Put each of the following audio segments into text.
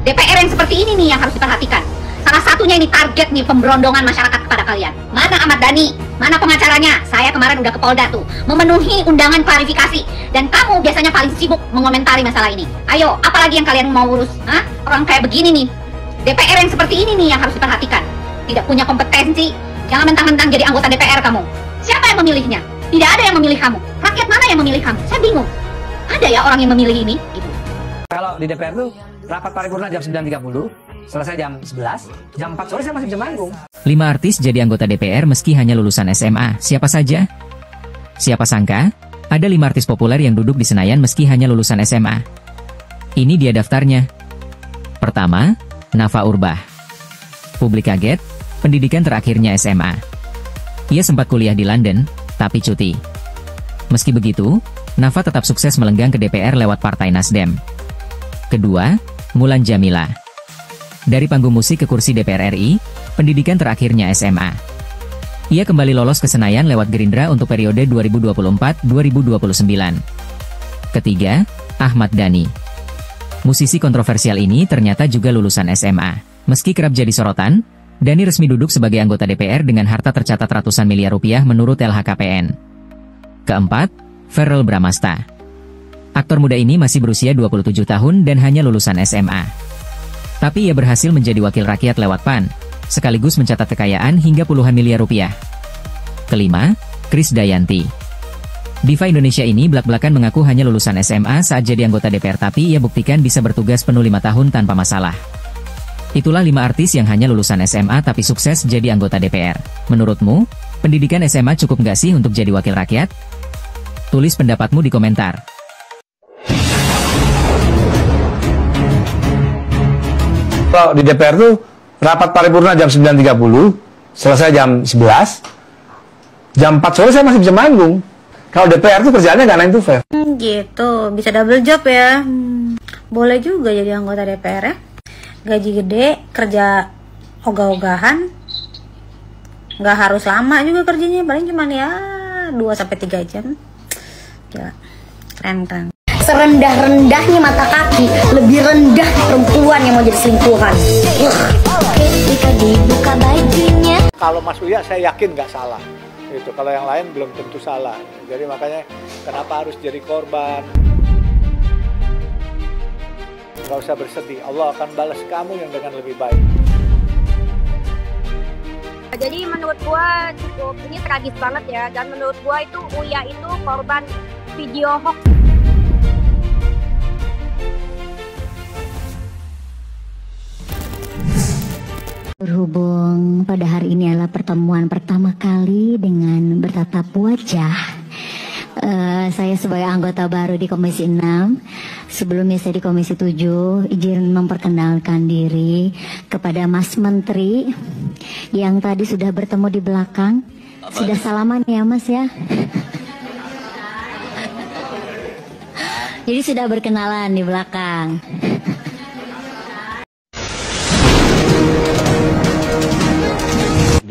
DPR yang seperti ini nih yang harus diperhatikan. Salah satunya ini target nih pemberondongan masyarakat kepada kalian. Mana Ahmad Dhani? Mana pengacaranya? Saya kemarin udah ke Polda tuh, memenuhi undangan klarifikasi. Dan kamu biasanya paling sibuk mengomentari masalah ini. Ayo, apalagi yang kalian mau urus? Hah? Orang kayak begini nih. DPR yang seperti ini nih yang harus diperhatikan. Tidak punya kompetensi. Jangan mentang-mentang jadi anggota DPR kamu. Siapa yang memilihnya? Tidak ada yang memilih kamu. Rakyat mana yang memilih kamu? Saya bingung. Ada ya orang yang memilih ini? Gitu. Kalau di DPR tuh rapat paripurna jam 9.30, selesai jam 11, jam 4 sore saya masih bisa manggung. 5 artis jadi anggota DPR meski hanya lulusan SMA. Siapa saja? Siapa sangka, ada 5 artis populer yang duduk di Senayan meski hanya lulusan SMA. Ini dia daftarnya. Pertama, Nafa Urbach. Publik kaget, pendidikan terakhirnya SMA. Ia sempat kuliah di London, tapi cuti. Meski begitu, Nafa tetap sukses melenggang ke DPR lewat Partai Nasdem. Kedua, Mulan Jamila. Dari panggung musik ke kursi DPR RI, pendidikan terakhirnya SMA. Ia kembali lolos ke Senayan lewat Gerindra untuk periode 2024-2029. Ketiga, Ahmad Dhani. Musisi kontroversial ini ternyata juga lulusan SMA. Meski kerap jadi sorotan, Dhani resmi duduk sebagai anggota DPR dengan harta tercatat ratusan miliar rupiah menurut LHKPN. Keempat, Verrel Bramasta. Aktor muda ini masih berusia 27 tahun dan hanya lulusan SMA. Tapi ia berhasil menjadi wakil rakyat lewat PAN, sekaligus mencatat kekayaan hingga puluhan miliar rupiah. Kelima, Krisdayanti. Diva Indonesia ini belak-belakan mengaku hanya lulusan SMA saat jadi anggota DPR, tapi ia buktikan bisa bertugas penuh 5 tahun tanpa masalah. Itulah 5 artis yang hanya lulusan SMA tapi sukses jadi anggota DPR. Menurutmu, pendidikan SMA cukup nggak sih untuk jadi wakil rakyat? Tulis pendapatmu di komentar. Kalau di DPR tuh rapat paripurna jam 9.30, selesai jam 11, jam 4 sore saya masih bisa manggung. Kalau DPR tuh kerjaannya nggak 9 to 5. Gitu, bisa double job ya. Boleh juga jadi anggota DPR ya. Gaji gede, kerja ogah-ogahan. Nggak harus lama juga kerjanya, paling cuma ya 2-3 jam. Ya, keren. Serendah-rendahnya mata kaki, lebih rendah perempuan yang mau jadi selingkuhan. Ketika dibuka bajunya. Kalau Mas Uya saya yakin nggak salah. Itu kalau yang lain belum tentu salah. Jadi makanya kenapa harus jadi korban? Nggak usah bersedih. Allah akan balas kamu yang dengan lebih baik. Jadi menurut gua cukup ini tragis banget ya. Dan menurut gua itu Uya itu korban video hoax. Berhubung pada hari ini adalah pertemuan pertama kali dengan bertatap wajah, saya sebagai anggota baru di Komisi 6, sebelumnya saya di Komisi 7, izin memperkenalkan diri kepada Mas Menteri yang tadi sudah bertemu di belakang. Sudah salaman ya Mas ya? Jadi sudah berkenalan di belakang.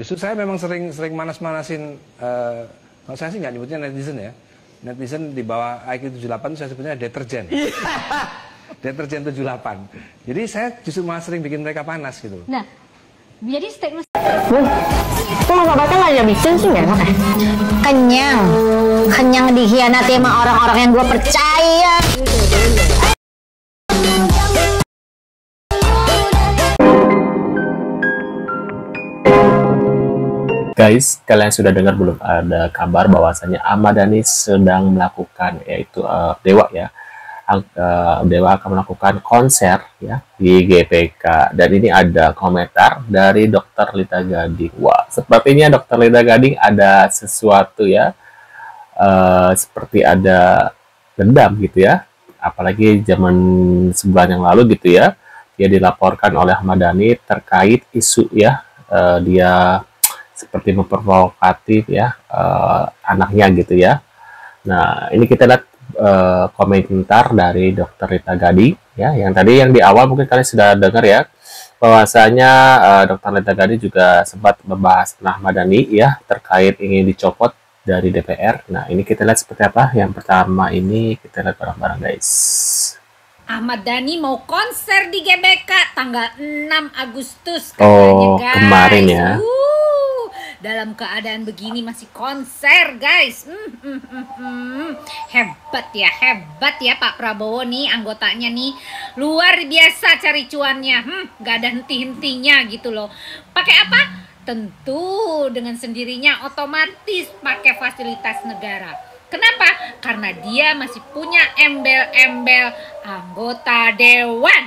Justru saya memang sering manas-manasin, kalau saya sih nggak nyebutnya netizen ya. Netizen di bawah IQ 78 saya sebutnya deterjen. Deterjen 78. Jadi saya justru malah sering bikin mereka panas gitu. Nah, jadi statement kok obatnya nggak dihabisin sih nggak enak ya? Kenyang dikhianati sama orang-orang yang gue percaya. Guys, kalian sudah dengar belum ada kabar bahwasanya Ahmad Dhani sedang melakukan, yaitu Dewa ya, Dewa akan melakukan konser ya di GBK. Dan ini ada komentar dari Dr. Lita Gading. Wah, sepertinya Dr. Lita Gading ada sesuatu ya, seperti ada dendam gitu ya. Apalagi zaman sebulan yang lalu gitu ya, dia dilaporkan oleh Ahmad Dhani terkait isu ya, dia seperti memprovokatif ya anaknya gitu ya. Nah, ini kita lihat komentar dari Dr. Lita Gading ya, yang tadi yang di awal mungkin kalian sudah dengar ya, bahwasanya Dr. Lita Gading juga sempat membahas Ahmad Dhani ya terkait ingin dicopot dari DPR. Nah, ini kita lihat seperti apa. Yang pertama ini kita lihat bareng-bareng guys. Ahmad Dhani mau konser di GBK tanggal 6 Agustus katanya, Oh, guys. kemarin ya. Dalam keadaan begini masih konser, guys. Hebat ya Pak Prabowo nih, anggotanya nih. Luar biasa cari cuannya. Gak ada henti-hentinya gitu loh. Pakai apa? Tentu dengan sendirinya otomatis pakai fasilitas negara. Kenapa? Karena dia masih punya embel-embel anggota dewan.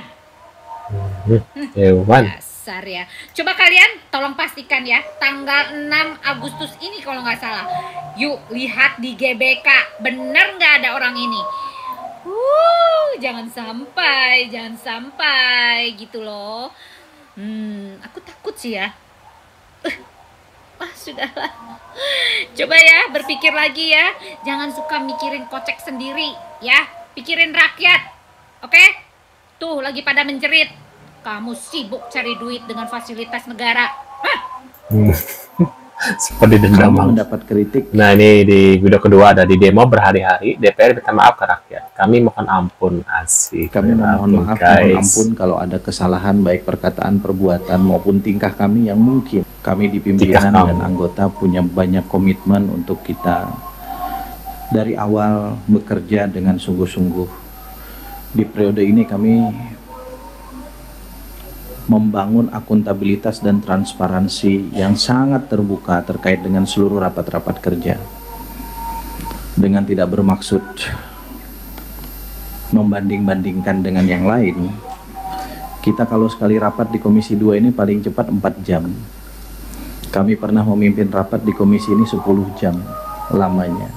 Dewan. Dasar ya. Coba kalian tolong pastikan ya, tanggal 6 Agustus ini kalau nggak salah. Yuk lihat di GBK, bener nggak ada orang ini? Jangan sampai gitu loh. Aku takut sih ya. Sudahlah. Coba ya berpikir lagi ya. Jangan suka mikirin kocek sendiri ya. Pikirin rakyat. Oke? Tuh lagi pada menjerit. Kamu sibuk cari duit dengan fasilitas negara. Seperti dendam mendapat kritik. Nah, ini di video kedua ada di demo berhari-hari. DPR minta maaf ke rakyat. Kami mohon ampun. Asik. Kami mohon maaf, mohon ampun kalau ada kesalahan baik perkataan, perbuatan maupun tingkah kami yang mungkin kami di pimpinan dan anggota punya banyak komitmen untuk kita dari awal bekerja dengan sungguh-sungguh. Di periode ini kami membangun akuntabilitas dan transparansi yang sangat terbuka terkait dengan seluruh rapat-rapat kerja, dengan tidak bermaksud membanding-bandingkan dengan yang lain. Kita kalau sekali rapat di Komisi 2 ini paling cepat 4 jam. Kami pernah memimpin rapat di komisi ini 10 jam lamanya.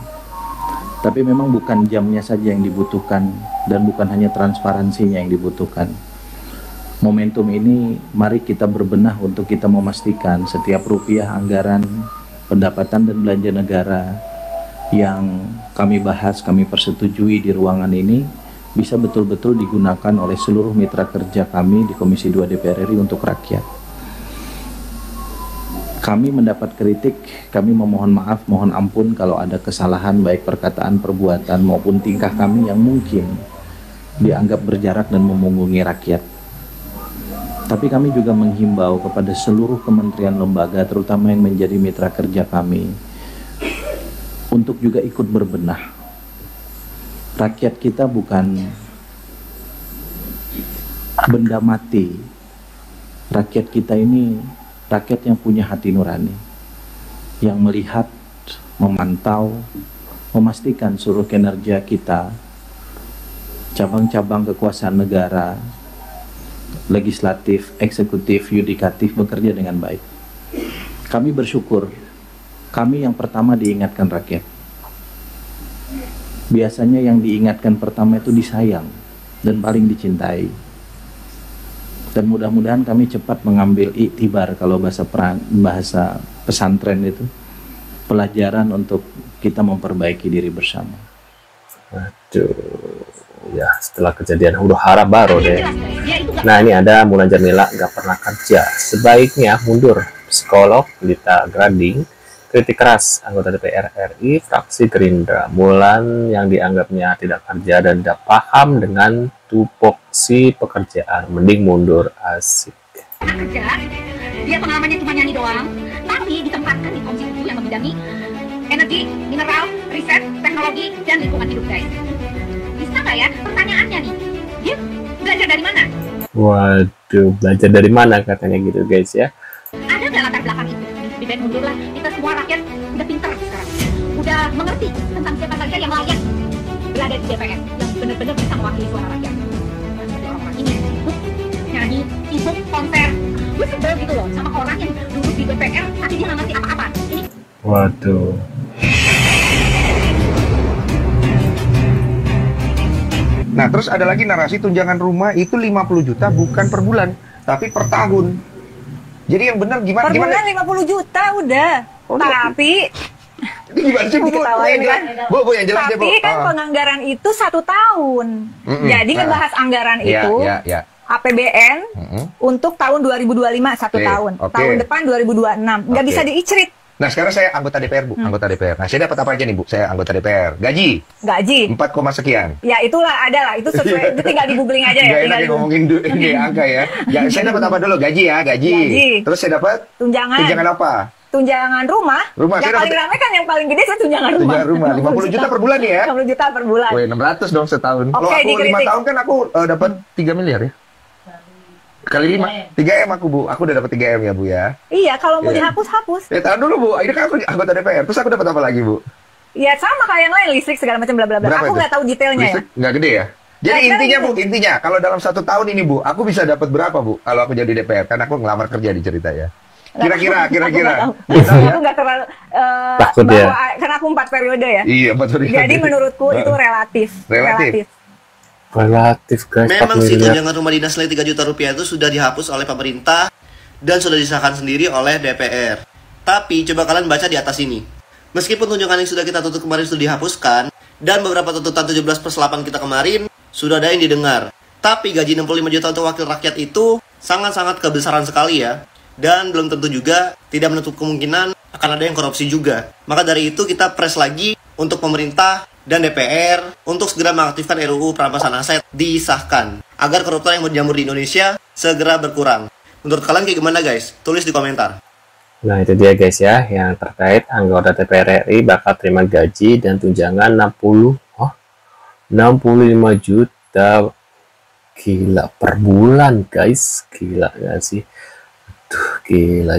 Tapi memang bukan jamnya saja yang dibutuhkan dan bukan hanya transparansinya yang dibutuhkan. Momentum ini mari kita berbenah untuk kita memastikan setiap rupiah anggaran pendapatan dan belanja negara yang kami bahas, kami persetujui di ruangan ini bisa betul-betul digunakan oleh seluruh mitra kerja kami di Komisi 2 DPR RI untuk rakyat. Kami mendapat kritik, kami memohon maaf, mohon ampun kalau ada kesalahan baik perkataan, perbuatan maupun tingkah kami yang mungkin dianggap berjarak dan memunggungi rakyat. Tapi kami juga menghimbau kepada seluruh kementerian lembaga, terutama yang menjadi mitra kerja kami, untuk juga ikut berbenah. Rakyat kita bukan benda mati. Rakyat kita ini rakyat yang punya hati nurani, yang melihat, memantau, memastikan seluruh kinerja kita, cabang-cabang kekuasaan negara, legislatif, eksekutif, yudikatif bekerja dengan baik. Kami bersyukur, kami yang pertama diingatkan rakyat. Biasanya yang diingatkan pertama itu disayang dan paling dicintai. Dan mudah-mudahan kami cepat mengambil iktibar, kalau bahasa pesantren itu, pelajaran untuk kita memperbaiki diri bersama. Aduh, ya setelah kejadian huru hara baru deh. Nah, ini ada Mulan Jamila nggak pernah kerja, sebaiknya mundur. Psikolog Lita Grading kritik keras anggota DPR RI fraksi Gerindra. Mulan yang dianggapnya tidak kerja dan tidak paham dengan tupoksi pekerjaan, mending mundur. Asik. Kerja, dia pengalamannya cuma nyanyi doang, tapi ditempatkan di komisi 7 yang membidangi energi, mineral, riset, teknologi, dan lingkungan hidup, guys. Bisa nggak ya? Pertanyaannya nih, dia belajar dari mana? Waduh, belajar dari mana katanya gitu, guys ya? Ada nggak latar belakang itu? Di band mundur lah, kita semua rakyat udah pintar sekarang, udah mengerti tentang siapa saja yang layak berada di DPR, yang benar-benar bisa mewakili suara rakyat. Seperti orang-orang ini, nyanyi, sibuk, konser. Gue sebel gitu loh sama orang yang duduk di DPR tapi dia nggak ngerti apa-apa. Ini. Waduh. Nah, terus ada lagi narasi tunjangan rumah itu 50 juta bukan per bulan, tapi per tahun. Jadi yang benar gimana? Per bulan 50 juta udah. Tapi ini gimana sih, Bu? Diketawain kan? Bu, yang jelas deh, Bu. Tapi kan penganggaran itu 1 tahun. Jadi ngebahas anggaran itu APBN untuk tahun 2025 1 tahun. Tahun depan 2026. Nggak bisa diicrit. Nah, sekarang saya anggota DPR, Bu. Anggota DPR. Nah, saya dapat apa aja nih, Bu? Saya anggota DPR. Gaji. 4, sekian. ya itulah ada lah, itu sesuai, itu tinggal di googling aja ya. Nggak Tinggal enak ngomongin ini angka ya. Ya, saya dapat apa dulu? Gaji ya, gaji. Terus saya dapat tunjangan. Tunjangan apa? Tunjangan rumah. Rumah. Yang paling ramai kan yang paling gede itu tunjangan rumah. Tunjangan rumah 50 juta per bulan ya? 50 juta per bulan. Wih, 600 dong setahun. Oke, Kalau aku 5 dikritik. tahun kan aku dapat 3 miliar ya. Kali 5, 3M aku, Bu. Aku udah dapat 3M ya, Bu ya. Iya, kalau mau Iya. dihapus. Ya, tahan dulu, Bu. Ini kan aku anggota DPR. Terus aku dapat apa lagi, Bu? Ya sama kayak yang lain, listrik segala macam bla bla bla. Berapa Aku itu? nggak tahu detailnya ya. Listrik nggak gede ya? Jadi Nah, intinya, sekarang Bu, intinya kalau dalam 1 tahun ini, Bu, aku bisa dapat berapa, Bu? Kalau aku jadi DPR, kan aku ngelamar kerja di cerita ya. Kira-kira. Aku nggak terlalu Takut ya. karena aku 4 periode ya. Iya, betul. Jadi menurutku itu relatif. Relatif guys. 4 Memang sih miliar. tunjangan rumah dinas nilai 3 juta rupiah itu sudah dihapus oleh pemerintah dan sudah disahkan sendiri oleh DPR. Tapi coba kalian baca di atas ini. Meskipun tunjangan yang sudah kita tutup kemarin sudah dihapuskan dan beberapa tuntutan 17/8 kita kemarin sudah ada yang didengar. Tapi gaji 65 juta untuk wakil rakyat itu sangat-sangat kebesaran sekali ya. Dan belum tentu juga tidak menutup kemungkinan akan ada yang korupsi juga. Maka dari itu kita press lagi untuk pemerintah dan DPR untuk segera mengaktifkan RUU perampasan aset disahkan agar koruptor yang berjamur di Indonesia segera berkurang. Menurut kalian kayak gimana guys? Tulis di komentar. Nah itu dia guys ya, yang terkait anggota DPR RI bakal terima gaji dan tunjangan 65 juta. Gila per bulan guys, gila gak sih? Aduh, gila.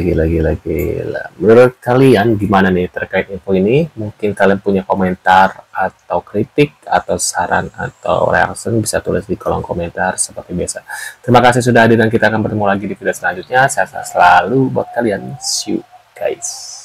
Menurut kalian gimana nih terkait info ini? Mungkin kalian punya komentar atau kritik atau saran atau reaction, bisa tulis di kolom komentar seperti biasa. Terima kasih sudah hadir dan kita akan bertemu lagi di video selanjutnya. Saya selalu buat kalian. See you guys.